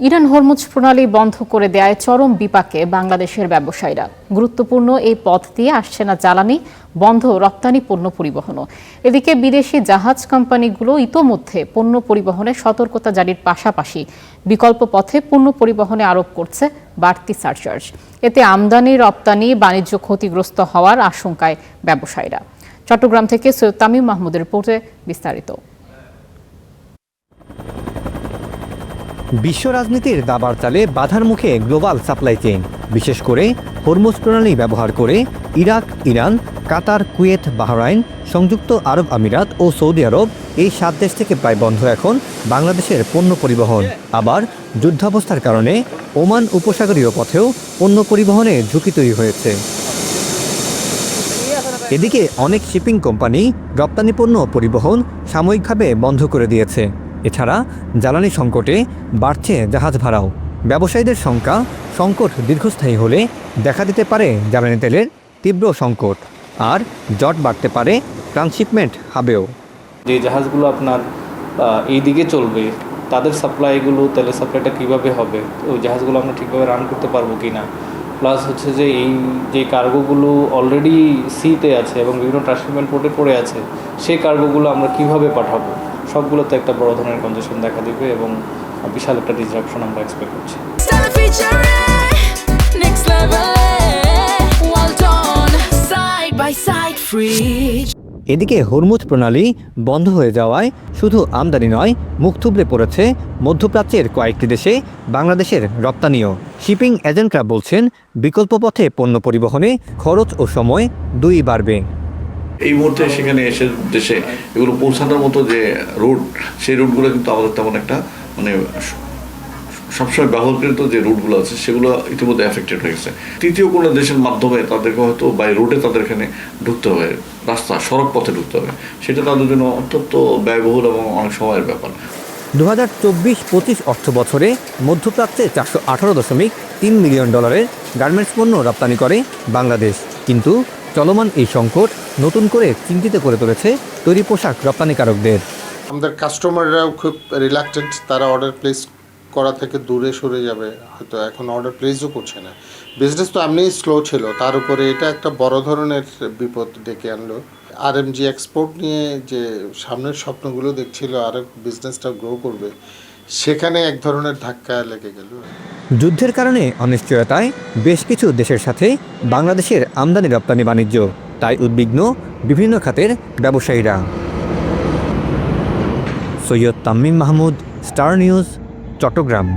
Iran Hormuz প্রণালী বন্ধ করে দেয়ায় চরম বিপাকে বাংলাদেশের ব্যবসায়ীরা। গুরুত্বপূর্ণ এই পথ দিয়ে আসছে না জ্বালানি, বন্ধ রপ্তানি পণ্য পরিবহনও। এদিকে বিদেশি জাহাজ কোম্পানিগুলো ইতোমধ্যে পণ্য পরিবহনে সতর্কতা জারির পাশাপাশি বিকল্প পথে পণ্য পরিবহনে আরোপ করছে বাড়তি সারচার্জ। এতে আমদানি রপ্তানি বাণিজ্য ক্ষতিগ্রস্ত হওয়ার আশঙ্কায় ব্যবসায়ীরা। চট্টগ্রাম থেকে সৈয়দ তামিম মাহমুদের রিপোর্টে বিস্তারিত। বিশ্ব রাজনীতির দাবার চালে বাধার মুখে গ্লোবাল সাপ্লাই চেইন, বিশেষ করে হরমুজ প্রণালী ব্যবহার করে ইরাক, ইরান, কাতার, কুয়েত, বাহরাইন, সংযুক্ত আরব আমিরাত ও সৌদি আরব এই 7 দেশ থেকে প্রায় বন্ধ এখন বাংলাদেশের পণ্য পরিবহন। আবার যুদ্ধাবস্থার কারণে ওমান উপসাগরীয় পথেও পণ্য পরিবহনে ঝুঁকি তৈরি হয়েছে। এদিকে অনেক শিপিং কোম্পানি রপ্তানি পণ্য পরিবহন সাময়িকভাবে বন্ধ করে দিয়েছে। এছাড়া জ্বালানি সংকটে বাড়ছে জাহাজ ভাড়াও। ব্যবসায়ীদের শঙ্কা, সংকট দীর্ঘস্থায়ী হলে দেখা দিতে পারে জ্বালানি তেলের তীব্র সংকট, আর জট বাড়তে পারে ট্রান্সশিপমেন্ট হাবেও। যে জাহাজগুলো আপনার এই দিকে চলবে, তাদের সাপ্লাইগুলো, তেলের সাপ্লাইটা কীভাবে হবে, ওই জাহাজগুলো আমরা ঠিকভাবে রান করতে পারবো কি না, প্লাস হচ্ছে যে এই যে কার্গোগুলো অলরেডি সিতে আছে এবং বিভিন্ন ট্রান্সশিপমেন্ট পোর্টে পড়ে আছে, সেই কার্গোগুলো আমরা কিভাবে পাঠাবো, সবগুলোতে একটা বড় ধরনের কনজেশন দেখা দিবে এবং বিশাল একটা ডিসরাপশন আমরা এক্সপেক্ট করছি। এদিকে হরমুজ প্রণালী বন্ধ হয়ে যাওয়ায় শুধু আমদানি নয়, মুখ থুবড়ে পড়েছে মধ্যপ্রাচ্যের কয়েকটি দেশে বাংলাদেশের রপ্তানিও। শিপিং এজেন্টরা বলছেন, বিকল্প পথে পণ্য পরিবহনে খরচ ও সময় দুই বাড়বে। এই মুহূর্তে সেখানে এসে দেশে এগুলো পৌঁছানোর মতো যে রুট, সেই রুটগুলো কিন্তু আমাদের তেমন একটা সবসময় ব্যবহৃত যে রুটগুলো আছে সেগুলো ইতিমধ্যে এফেক্টেড হয়ে গেছে। তৃতীয় কোনো দেশের মাধ্যমে তাদেরকে হয়তো বাই রুটে তাদের এখানে ঢুকতে হবে, রাস্তা সড়ক পথে ঢুকতে হবে, সেটা তাদের জন্য অত্যন্ত ব্যয়বহুল এবং অনেক সময়ের ব্যাপার। 2024-25 অর্থ বছরে মধ্যপ্রাচ্যে $418.3 মিলিয়ন গার্মেন্টস পণ্য রপ্তানি করে বাংলাদেশ। কিন্তু চলমান এই সংকট নতুন করে চিন্তিত করে তুলেছে তৈরি পোশাক রপ্তানিকারকদের। আমাদের কাস্টমাররাও খুব রিল্যাক্টেন্ট, তারা অর্ডার প্লেস করা থেকে দূরে সরে যাবে, হয়তো এখন অর্ডার প্লেসও করছে না। বিজনেস তো এমনিই স্লো ছিল, তার উপরে এটা একটা বড় ধরনের বিপদ ডেকে আনলো। আরএমজি এক্সপোর্ট নিয়ে যে সামনের স্বপ্নগুলো দেখছিল, আরও বিজনেসটা গ্রো করবে, সেখানে এক ধরনের ধাক্কা লেগে গেল। যুদ্ধের কারণে অনিশ্চয়তায় বেশ কিছু দেশের সাথে বাংলাদেশের আমদানি রপ্তানি বাণিজ্য, তাই উদ্বিগ্ন বিভিন্ন খাতের ব্যবসায়ীরা। Syed Tamim Mahmud, star news, Chittagong.